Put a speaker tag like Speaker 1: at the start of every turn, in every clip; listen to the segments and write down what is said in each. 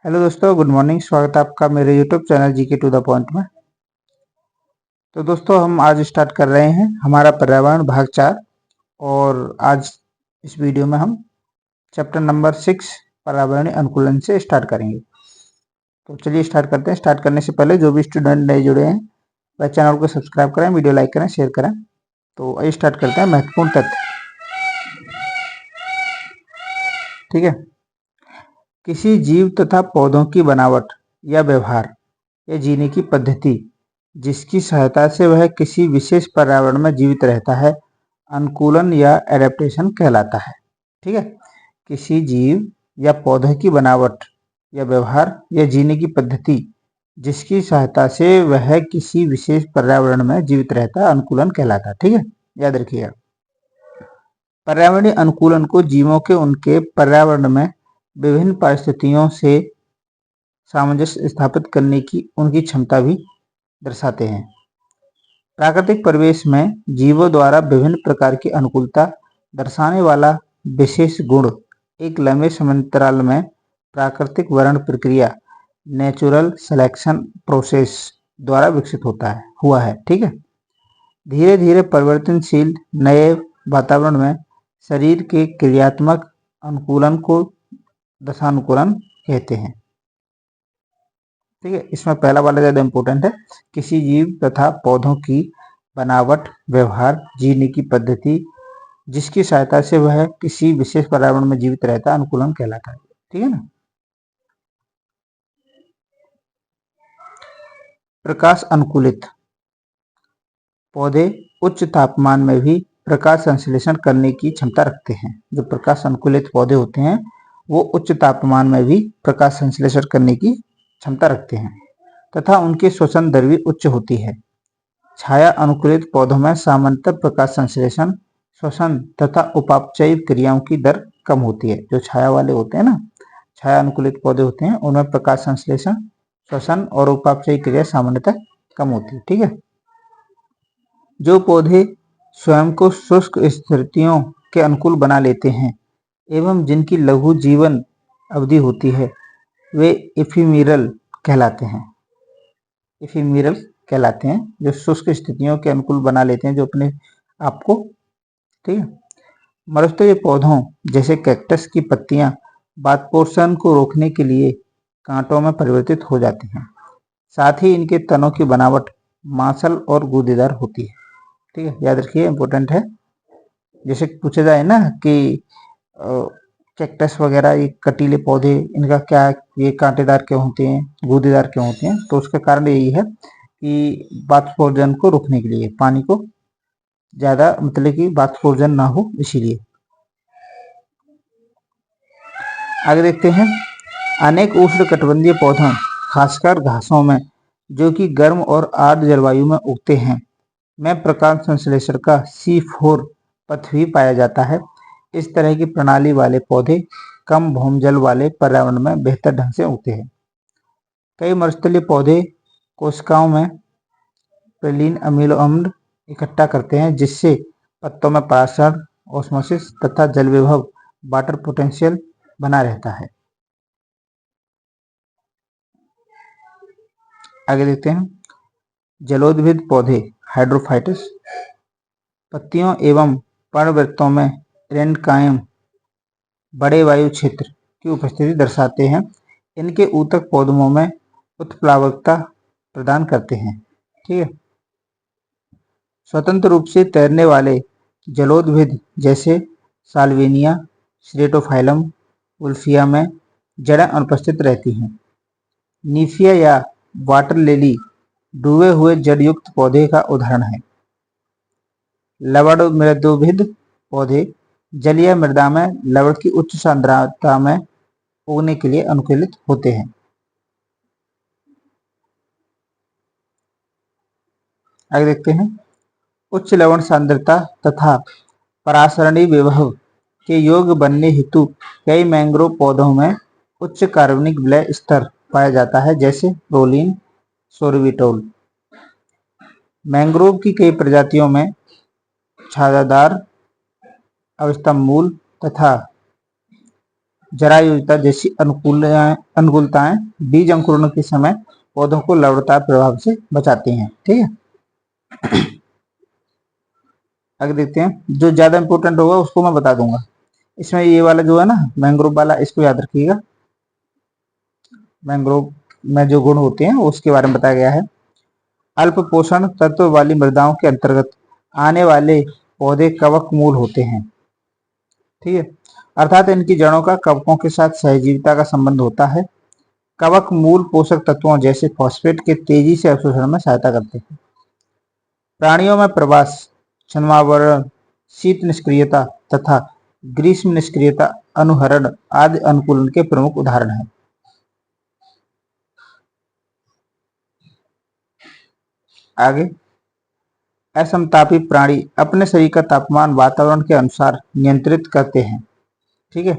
Speaker 1: Hello दोस्तों, good morning. स्वागत है आपका मेरे YouTube channel GK to the point में। तो दोस्तों, हम आज स्टार्ट कर रहे हैं हमारा पर्यावरण भाग 4। और आज इस वीडियो में हम चैप्टर नंबर 6 पर्यावरणीय अनुकूलन से स्टार्ट करेंगे। तो चलिए स्टार्ट करते हैं। स्टार्ट करने से पहले जो भी स्टूडेंट नए जुड़े हैं वह चैनल को सब्सक्राइब करें, वीडियो लाइक करें, शेयर करें। तो आइए स्टार्ट करते हैं। महत्वपूर्ण तथ्य, ठीक है। किसी जीव तथा पौधों की बनावट या व्यवहार या जीने की पद्धति जिसकी सहायता से वह किसी विशेष पर्यावरण में जीवित रहता है, अनुकूलन या एडेप्टेशन कहलाता है। ठीक है। किसी जीव या पौधे की बनावट या व्यवहार या जीने की पद्धति जिसकी सहायता से वह किसी विशेष पर्यावरण में जीवित रहता है, अनुकूलन कहलाता है। ठीक है, याद रखिएगा। पर्यावरणीय अनुकूलन को जीवों के उनके पर्यावरण में विभिन्न परिस्थितियों से सामंजस्य स्थापित करने की उनकी क्षमता भी दर्शाते हैं। प्राकृतिक परिवेश में जीवों द्वारा विभिन्न प्रकार की अनुकूलता दर्शाने वाला विशेष गुण एक लंबे समयांतराल में प्राकृतिक वर्ण प्रक्रिया नेचुरल सिलेक्शन प्रोसेस द्वारा विकसित हुआ है। ठीक है। धीरे धीरे परिवर्तनशील नए वातावरण में शरीर के क्रियात्मक अनुकूलन को दशानुकूलन कहते हैं। ठीक है। इसमें पहला वाला ज्यादा इंपॉर्टेंट है। किसी जीव तथा पौधों की बनावट, व्यवहार, जीने की पद्धति जिसकी सहायता से वह किसी विशेष पर्यावरण में जीवित रहता है, अनुकूलन कहलाता है। ठीक है ना। प्रकाश अनुकूलित पौधे उच्च तापमान में भी प्रकाश संश्लेषण करने की क्षमता रखते हैं। जो प्रकाश अनुकूलित पौधे होते हैं वो उच्च तापमान में भी प्रकाश संश्लेषण करने की क्षमता रखते हैं तथा उनकी श्वसन दर भी उच्च होती है। छाया अनुकूलित पौधों में सामान्यतः प्रकाश संश्लेषण, श्वसन तथा उपापचयी क्रियाओं की दर कम होती है। जो छाया वाले होते हैं ना, छाया अनुकूलित पौधे होते हैं, उनमें प्रकाश संश्लेषण, श्वसन और उपापचयी क्रिया सामान्यतः कम होती है। ठीक है। जो पौधे स्वयं को शुष्क स्थितियों के अनुकूल बना लेते हैं एवं जिनकी लघु जीवन अवधि होती है वे इफिमेरल कहलाते हैं। इफिमेरल कहलाते हैं जो शुष्क स्थितियों के अनुकूल बना लेते हैं, जो अपने आप को। ठीक है। मरुस्थलीय पौधों जैसे कैक्टस की पत्तियां वातपोषण को रोकने के लिए कांटों में परिवर्तित हो जाती हैं। साथ ही इनके तनों की बनावट मांसल और गूदेदार होती है। ठीक है, याद रखिए, इंपॉर्टेंट है। जैसे पूछा जाए ना कि कैक्टस वगैरह ये कटीले पौधे, इनका क्या, ये कांटेदार क्यों होते हैं, गूदेदार क्यों होते हैं, तो उसका कारण यही है कि वाष्पोर्जन को रोकने के लिए, पानी को ज्यादा, मतलब कि वाष्पोर्जन ना हो, इसीलिए। आगे देखते हैं। अनेक उष्णकटिबंधीय पौधों, खासकर घासों में, जो कि गर्म और आर्द्र जलवायु में उगते हैं, में प्रकाश संश्लेषण का C4 पथ भी पाया जाता है। इस तरह की प्रणाली वाले पौधे कम भौमजल वाले पर्यावरण में बेहतर ढंग से उगते हैं। कई मरुस्थलीय पौधे कोशिकाओं में प्रेलीन अमीनो अम्ल इकट्ठा करते हैं, जिससे पत्तों में परागण, ऑस्मोसिस तथा जल विभव, वाटर पोटेंशियल बना रहता है। आगे देखते हैं। जलोद्भिद पौधे हाइड्रोफाइट्स पत्तियों एवं पर्णवृत्तों में रेणुकायन बड़े वायु क्षेत्र की उपस्थिति दर्शाते हैं। इनके ऊतक पौधों में उत्प्लावकता प्रदान करते हैं। ठीक है। स्वतंत्र रूप से तैरने वाले जलोद्भिद जैसे साल्विनिया, स्टेरोफाइलम, उल्फिया में जड़ें अनुपस्थित रहती हैं। नीफिया या वाटर लिली डूबे हुए जड़ युक्त पौधे का उदाहरण है। लवण मृदुभिद पौधे जलीय मृदा में लवण की उच्च सांद्रता में उगने के लिए अनुकूलित होते हैं। आगे देखते हैं। उच्च लवण सांद्रता तथा परासरणी विभव के योग्य बनने हेतु कई मैंग्रोव पौधों में उच्च कार्बनिक विलय स्तर पाया जाता है, जैसे प्रोलीन, सोर्बिटोल। मैंग्रोव की कई प्रजातियों में छायादार अवस्था मूल तथा जरायुता जैसी अनुकूलताएं बीज अंकुरण के समय पौधों को लवणता प्रभाव से बचाती हैं। ठीक है, आगे देखते हैं। जो ज्यादा इंपॉर्टेंट होगा उसको मैं बता दूंगा। इसमें ये वाला जो है ना मैंग्रोव वाला, इसको याद रखिएगा। मैंग्रोव में जो गुण होते हैं उसके बारे में बताया गया है। अल्प पोषण तत्व वाली मृदाओं के अंतर्गत आने वाले पौधे कवक मूल होते हैं। ठीक है, अर्थात इनकी जड़ों का कवकों के साथ सहजीविता का संबंध होता है। कवक मूल पोषक तत्वों जैसे फॉस्फेट के तेजी से अवशोषण में सहायता करते हैं। प्राणियों में प्रवास, छद्मावरण, शीत निष्क्रियता तथा ग्रीष्म निष्क्रियता अनुहरण आदि अनुकूलन के प्रमुख उदाहरण हैं। आगे, असमतापी प्राणी अपने शरीर का तापमान वातावरण के अनुसार नियंत्रित करते हैं। ठीक है,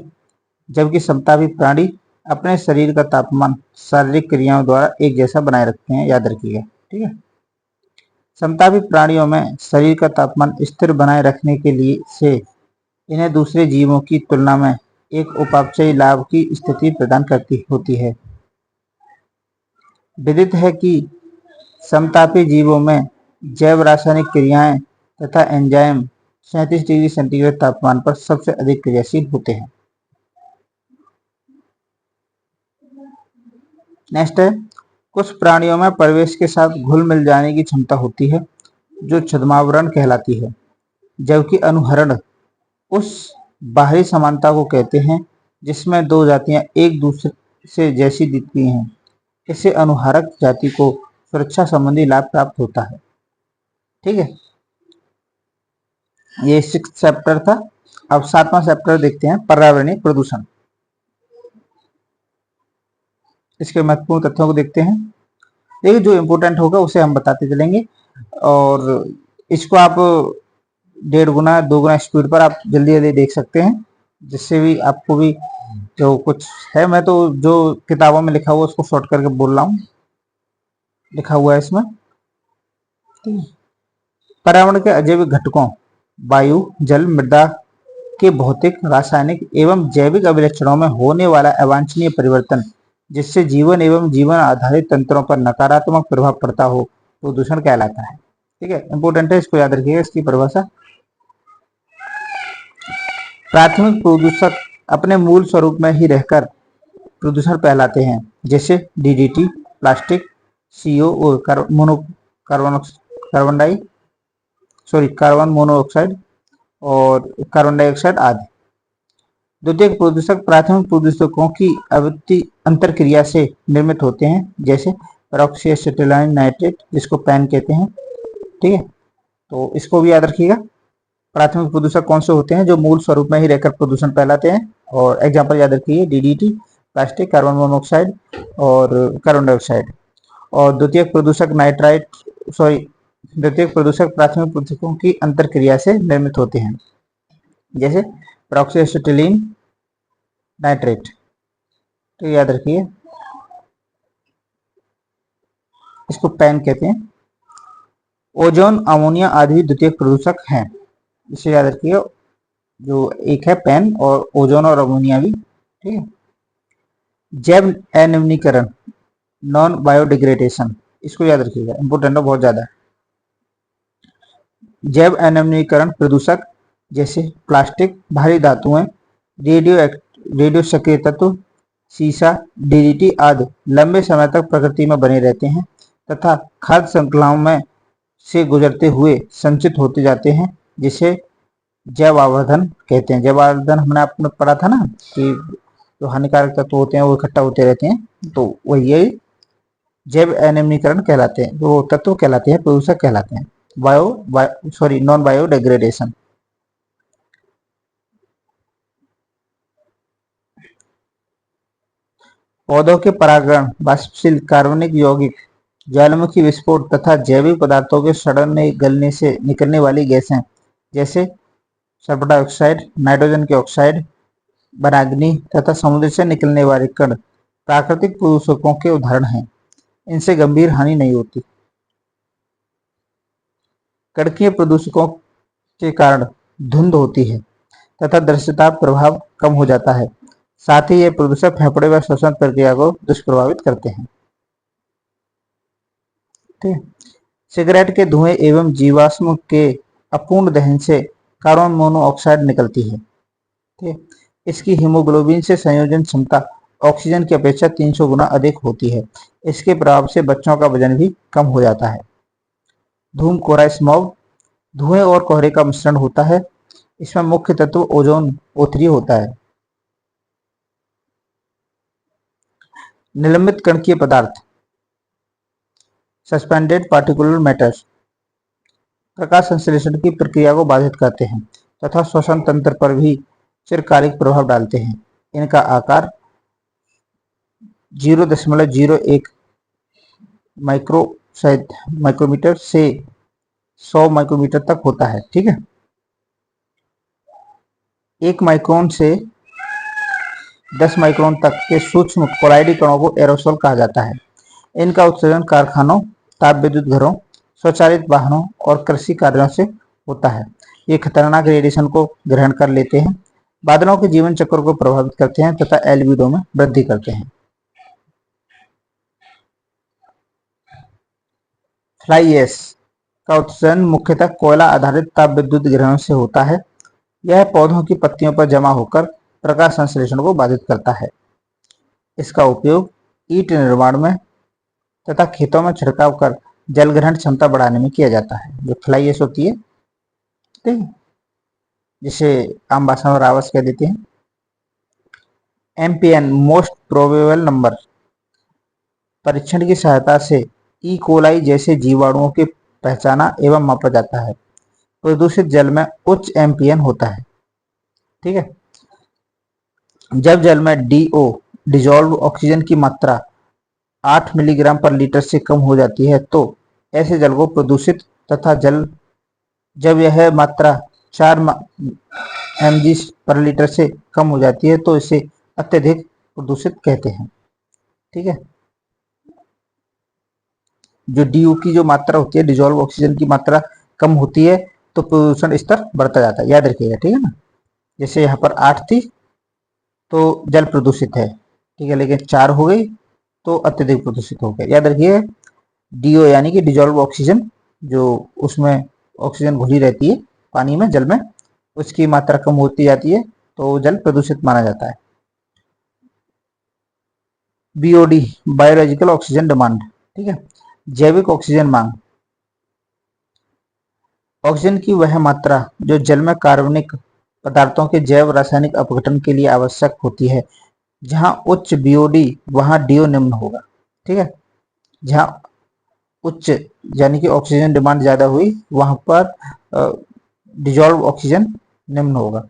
Speaker 1: जबकि समतापी प्राणी अपने शरीर का तापमान शारीरिक क्रियाओं द्वारा एक जैसा बनाए रखते हैं। याद रखिएगा। ठीक है, समतापी प्राणियों में शरीर का तापमान स्थिर बनाए रखने के लिए से इन्हें दूसरे जीवों की तुलना में एक उपापचयी लाभ की स्थिति प्रदान करती होती है। विदित है कि समतापी जीवों में जैव रासायनिक क्रियाएं तथा एंजाइम 37 डिग्री सेंटीग्रेड तापमान पर सबसे अधिक क्रियाशील होते हैं। नेक्स्ट है, कुछ प्राणियों में परिवेश के साथ घुल मिल जाने की क्षमता होती है जो छद्मावरण कहलाती है, जबकि अनुहरण उस बाहरी समानता को कहते हैं जिसमें दो जातियां एक दूसरे से जैसी दिखती हैं। इससे अनुहारक जाति को सुरक्षा संबंधी लाभ प्राप्त होता है। ठीक है, ये 6th चैप्टर था। अब 7वां चैप्टर देखते हैं, पर्यावरणीय प्रदूषण। इसके महत्वपूर्ण तथ्यों को देखते हैं। देखिए, जो इम्पोर्टेंट होगा उसे हम बताते चलेंगे और इसको आप 1.5 गुना 2 गुना स्पीड पर आप जल्दी जल्दी देख सकते हैं, जिससे भी आपको भी जो कुछ है, मैं तो जो किताबों में लिखा हुआ उसको शॉर्ट करके बोल रहा हूँ, लिखा हुआ है इसमें। पर्यावरण के अजैविक घटकों वायु, जल, मृदा के भौतिक, रासायनिक एवं जैविक अभिलक्षणों में होने वाला अवांछनीय परिवर्तन जिससे जीवन एवं जीवन आधारित तंत्रों पर नकारात्मक प्रभाव पड़ता हो, प्रदूषण कहलाता है। ठीक है, इंपोर्टेंट है, इसको याद रखिएगा। इसकी परिभाषा, प्राथमिक प्रदूषक अपने मूल स्वरूप में ही रहकर प्रदूषण कहलाते हैं, जैसे डीडीटी, प्लास्टिक, सीओ और कार्बन मोनोऑक्साइड और कार्बन डाइऑक्साइड आदि। द्वितीयक प्रदूषक प्राथमिक प्रदूषकों की आवृत्ति अंतरक्रिया से निर्मित होते हैं, जैसे पेरोक्सीएसिटिलाइन नाइट्रेट, जिसको पैन कहते हैं। ठीक है, तो इसको भी याद रखिएगा। प्राथमिक प्रदूषक कौन से होते हैं? जो मूल स्वरूप में ही रहकर प्रदूषण फैलाते हैं। और एग्जाम्पल याद रखिए, डीडीटी, प्लास्टिक, कार्बन मोनोऑक्साइड और कार्बन डाइऑक्साइड। और द्वितीयक प्रदूषक द्वितीयक प्रदूषक प्राथमिक प्रदूषकों की अंतरक्रिया से निर्मित होते हैं, जैसे पेरोक्सीएसिटिलीन नाइट्रेट। तो याद रखिए, इसको पैन कहते हैं। ओजोन, अमोनिया आदि द्वितीयक प्रदूषक हैं, इसे याद रखिए। जो एक है पैन, और ओजोन और अमोनिया भी। ठीक है, जैव अनवनीकरण, नॉन बायोडिग्रेडेशन, इसको याद रखिएगा, इंपोर्टेंट है बहुत ज्यादा। जैव अनवनीकरण प्रदूषक जैसे प्लास्टिक, भारी धातुएं, रेडियो सक्रिय तत्व, सीसा, डीडीटी आदि लंबे समय तक प्रकृति में बने रहते हैं तथा खाद्य श्रृंखलाओं में से गुजरते हुए संचित होते जाते हैं, जिसे जैव आवर्धन कहते हैं। जैव आवर्धन हमने आपने पढ़ा था ना कि जो हानिकारक तत्व होते हैं वो इकट्ठा होते रहते हैं, तो वही जैव अनवनीकरण कहलाते हैं, जो तत्व कहलाते हैं, प्रदूषक कहलाते हैं। Non biodegradation. पौधों के परागण, वाष्पशील, कार्बनिक यौगिक, ज्वालामुखी विस्फोट तथा जैविक पदार्थों के सड़ने गलने से निकलने वाली गैसें, जैसे सल्फर डाइऑक्साइड, नाइट्रोजन के ऑक्साइड, वनाग्नि तथा समुद्र से निकलने वाले कण प्राकृतिक प्रदूषकों के उदाहरण हैं। इनसे गंभीर हानि नहीं होती। कणकीय प्रदूषकों के कारण धुंध होती है तथा दृश्यता प्रभाव कम हो जाता है। साथ ही ये प्रदूषक फेफड़े व श्वसन प्रक्रिया को दुष्प्रभावित करते हैं। ठीक है। सिगरेट के धुएं एवं जीवाश्म के अपूर्ण दहन से कार्बन मोनोऑक्साइड निकलती है। ठीक है। इसकी हीमोग्लोबिन से संयोजन क्षमता ऑक्सीजन की अपेक्षा 300 गुना अधिक होती है। इसके प्रभाव से बच्चों का वजन भी कम हो जाता है। धूम कोहरा स्मॉग धुएं और कोहरे का मिश्रण होता है। इसमें मुख्य तत्व ओजोन O3 होता है। निलंबित कणकीय पदार्थ सस्पेंडेड पार्टिकुलर मैटर्स प्रकाश संश्लेषण की प्रक्रिया को बाधित करते हैं तथा श्वसन तंत्र पर भी चिरकालिक प्रभाव डालते हैं। इनका आकार 0.01 माइक्रोमीटर से 100 माइक्रोमीटर तक होता है। ठीक है। 1 माइक्रोन से 10 माइक्रोन तक के सूक्ष्म कोलाइडी कणों को एरोसोल कहा जाता है। इनका उत्सर्जन कारखानों, ताप विद्युत घरों, स्वचालित वाहनों और कृषि कार्यों से होता है। ये खतरनाक रेडिएशन को ग्रहण कर लेते हैं, बादलों के जीवन चक्र को प्रभावित करते हैं तथा एल्बिडो में वृद्धि करते हैं। फ्लाई ऐश का उत्सर्जन मुख्यतः कोयला आधारित ताप विद्युत ग्रहणों से होता है। यह पौधों की पत्तियों पर जमा होकर प्रकाश संश्लेषण को बाधित करता है। इसका उपयोग ईंट निर्माण में तथा खेतों में छिड़काव कर जल ग्रहण क्षमता बढ़ाने में किया जाता है। जो फ्लाई ऐश होती है, ठीक है, जिसे आम भाषा में रावस कह देते हैं। MPN मोस्ट प्रोबेबल नंबर परीक्षण की सहायता से ई कोलाई जैसे जीवाणुओं की पहचाना एवं मापा जाता है। प्रदूषित जल में उच्च MPN होता है। ठीक है। जब जल में DO डिजॉल्व ऑक्सीजन की मात्रा 8 मिलीग्राम पर लीटर से कम हो जाती है तो ऐसे जल को प्रदूषित तथा जब यह मात्रा 4 mg पर लीटर से कम हो जाती है तो इसे अत्यधिक प्रदूषित कहते हैं। ठीक है। जो DO की जो मात्रा होती है, डिजॉल्व ऑक्सीजन की मात्रा कम होती है तो प्रदूषण स्तर बढ़ता जाता है। याद रखिएगा। ठीक है ना। जैसे यहाँ पर 8 थी तो जल प्रदूषित है, ठीक है, लेकिन 4 हो गई तो अत्यधिक प्रदूषित हो गया। याद रखिए DO यानी कि डिजॉल्व ऑक्सीजन, जो उसमें ऑक्सीजन घुली रहती है पानी में, जल में, उसकी मात्रा कम होती जाती है तो जल प्रदूषित माना जाता है। BOD बायोलॉजिकल ऑक्सीजन डिमांड, ठीक है, जैविक ऑक्सीजन मांग। ऑक्सीजन की वह मात्रा जो जल में कार्बनिक पदार्थों के जैव रासायनिक अपघटन के लिए आवश्यक होती है। जहां उच्च BOD वहां DO निम्न होगा। ठीक है। जहां उच्च यानी कि ऑक्सीजन डिमांड ज्यादा हुई वहां पर डिजॉल्व ऑक्सीजन निम्न होगा।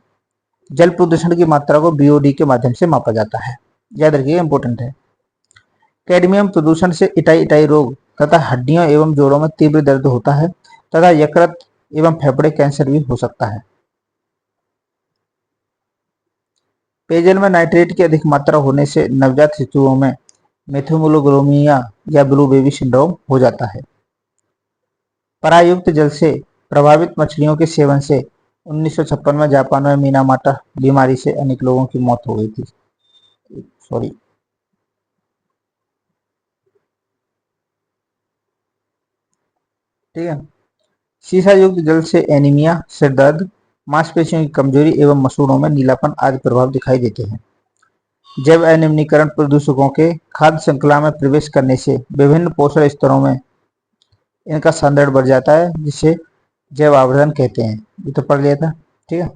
Speaker 1: जल प्रदूषण की मात्रा को BOD के माध्यम से मापा जाता है। याद रखिए, इंपॉर्टेंट है। कैडमियम प्रदूषण से इटाई इटाई रोग तथा हड्डियों एवं जोड़ों में तीव्र दर्द होता है तथा यकृत एवं फेफड़े कैंसर भी हो सकता है। पेयजल में नाइट्रेट की अधिक मात्रा होने से नवजात शिशुओं में मेथ्योमोग्लोबिनिया या ब्लू बेबी सिंड्रोम हो जाता है। परायुक्त जल से प्रभावित मछलियों के सेवन से 1956 में जापान में मीनामाटा बीमारी से अनेक लोगों की मौत हो गई थी। सॉरी। ठीक है। शीशा युक्त जल से एनीमिया, सिर दर्द, मांसपेशियों की कमजोरी एवं मसूड़ों में नीलापन आदि प्रभाव दिखाई देते हैं। जैव अनिम्नीकरण प्रदूषकों के खाद्य श्रृंखला में प्रवेश करने से विभिन्न पोषण स्तरों में इनका संदर्भ बढ़ जाता है, जिसे जैव आवर्धन कहते हैं। ये तो पढ़ लिया था। ठीक है।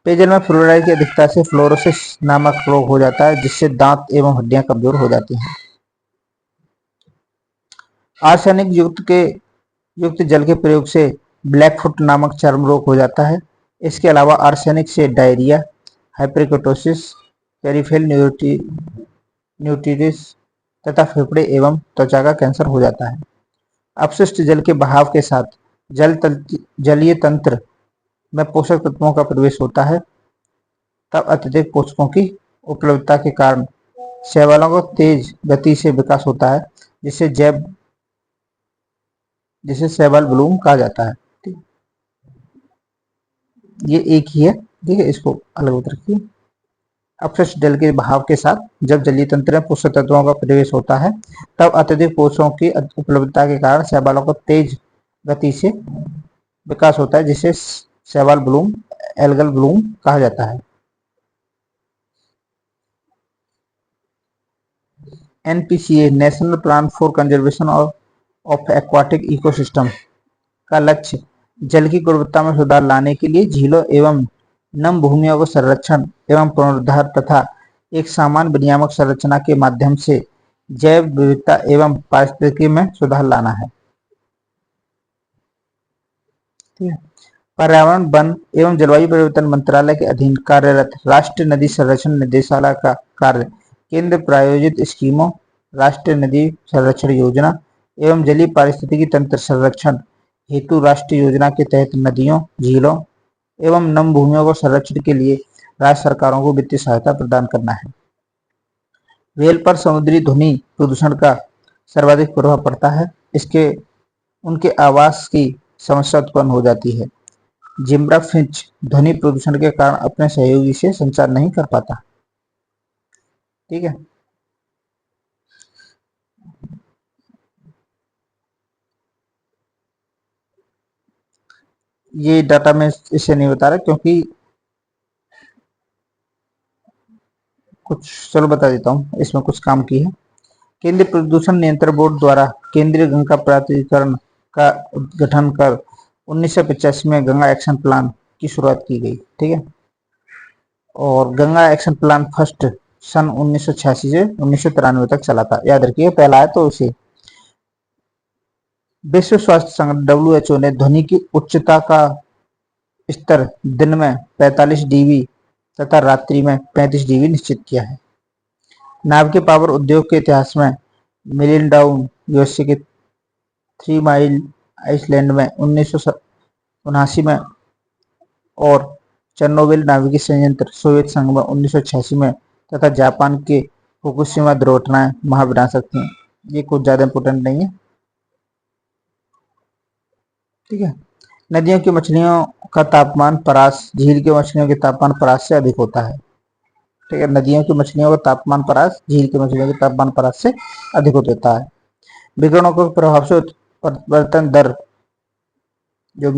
Speaker 1: पेयजल में फ्लोराइड की अधिकता से फ्लोरोसिस नामक रोग हो जाता है, जिससे दांत एवं हड्डियां कमजोर हो जाती हैं। आर्सेनिक युक्त जल के प्रयोग से ब्लैकफुट नामक चर्म रोग हो जाता है। इसके अलावा आर्सेनिक से डायरिया, हाइपरकेटोसिस, पेरिफेरल न्यूरिटिस तथा फेफड़े एवं त्वचा का कैंसर हो जाता है। अपशिष्ट जल के बहाव के साथ जलीय तंत्र में पोषक तत्वों का प्रवेश होता है। तब अत्यधिक पोषकों की उपलब्धता के कारण शैवालों को तेज गति से विकास होता है, जिसे शैवाल ब्लूम कहा जाता है। ठीक। ये एक ही है। ठीक है, इसको अलग रखिए। अपशिष्ट जल के बहाव के साथ जब जलीय तंत्र में पोषक तत्वों का प्रवेश होता है तब अत्यधिक पोषकों की उपलब्धता के कारण शैवालों का तेज गति से विकास होता है, जिसे शैवाल ब्लूम, एल्गल ब्लूम कहा जाता है। NPCA national plan for conservation of aquatic ecosystem का लक्ष्य जल की गुणवत्ता में सुधार लाने के लिए झीलों एवं नम भूमियों को संरक्षण एवं पुनरुद्धार तथा एक समान विनियामक संरचना के माध्यम से जैव विविधता एवं पारिस्थितिकी में सुधार लाना है। पर्यावरण, वन एवं जलवायु परिवर्तन मंत्रालय के अधीन कार्यरत राष्ट्रीय नदी संरक्षण निदेशालय का कार्य केंद्र प्रायोजित स्कीमों, राष्ट्रीय नदी संरक्षण योजना एवं जलीय पारिस्थितिकी तंत्र संरक्षण हेतु राष्ट्रीय योजना के तहत नदियों, झीलों एवं नम भूमियों को संरक्षण के लिए राज्य सरकारों को वित्तीय सहायता प्रदान करना है। व्हेल पर समुद्री ध्वनि प्रदूषण का सर्वाधिक प्रभाव पड़ता है। इसके उनके आवास की समस्या उत्पन्न हो जाती है। जिब्रा फिंच ध्वनि प्रदूषण के कारण अपने सहयोगी से संचार नहीं कर पाता। ठीक है, ये डाटा मैं इसे नहीं बता रहा क्योंकि कुछ, चलो बता देता हूँ, इसमें कुछ काम की है। केंद्रीय प्रदूषण नियंत्रण बोर्ड द्वारा केंद्रीय गंगा प्राधिकरण का गठन कर 1985 में गंगा एक्शन प्लान की शुरुआत की गई। ठीक है, और गंगा एक्शन प्लान फर्स्ट सन 1986 से 1993 तक चला था। याद रखिए, पहला है तो उसे विश्व स्वास्थ्य संगठन WHO ने ध्वनि की उच्चता का स्तर दिन में 45 डीबी तथा रात्रि में 35 डीबी निश्चित किया है। नाभिकीय पावर उद्योग के इतिहास में मिलिनडाउन यूएसए के 3 माइल आइसलैंड में 1979 में और चेरनोबिल नाभिकीय संयंत्र सोवियत संघ में 1986 में तथा जापान के फुकुशिमा दुर्घटनाएं महाविनाशक थी। ये कुछ ज्यादा इंपोर्टेंट नहीं है। ठीक है, नदियों की मछलियों का तापमान परास झील की मछलियों के तापमान परास से अधिक होता है। ठीक है, नदियों की मछलियों का तापमान परास झील की मछलियों के तापमान परास से अधिक होता है। विकिरणों के प्रभाव से परिवर्तन दर जो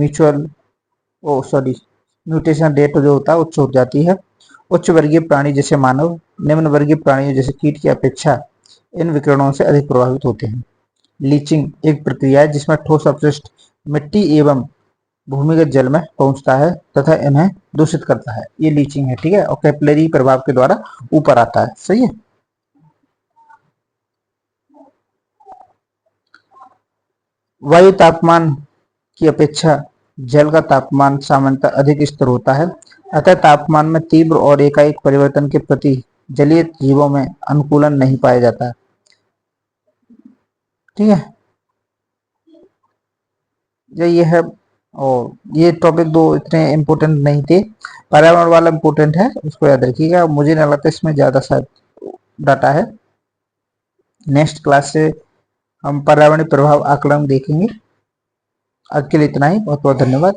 Speaker 1: म्यूटेशन रेट जो होता है उच्च हो जाती है। उच्च वर्गीय प्राणी जैसे मानव निम्न वर्गीय प्राणियों जैसे कीट की अपेक्षा इन विकिरणों से अधिक प्रभावित होते हैं। लीचिंग एक प्रक्रिया है जिसमें ठोस अपशिष्ट मिट्टी एवं भूमिगत जल में पहुंचता है तथा इन्हें दूषित करता है। ये लीचिंग है। ठीक है, और कैपिलरी प्रभाव के द्वारा ऊपर आता है। सही है। वायु तापमान की अपेक्षा जल का तापमान सामान्यतः अधिक स्थिर होता है, अतः तापमान में तीव्र और एकाएक परिवर्तन के प्रति जलीय जीवों में अनुकूलन नहीं पाया जाता। ठीक है, ये है। और ये टॉपिक दो इतने इम्पोर्टेंट नहीं थे, पर्यावरण वाला इम्पोर्टेंट है, उसको याद रखिएगा। मुझे नहीं लगता इसमें ज्यादा शायद डाटा है। नेक्स्ट क्लास से हम पर्यावरणीय प्रभाव आकलन देखेंगे। आज के लिए इतना ही। बहुत बहुत धन्यवाद।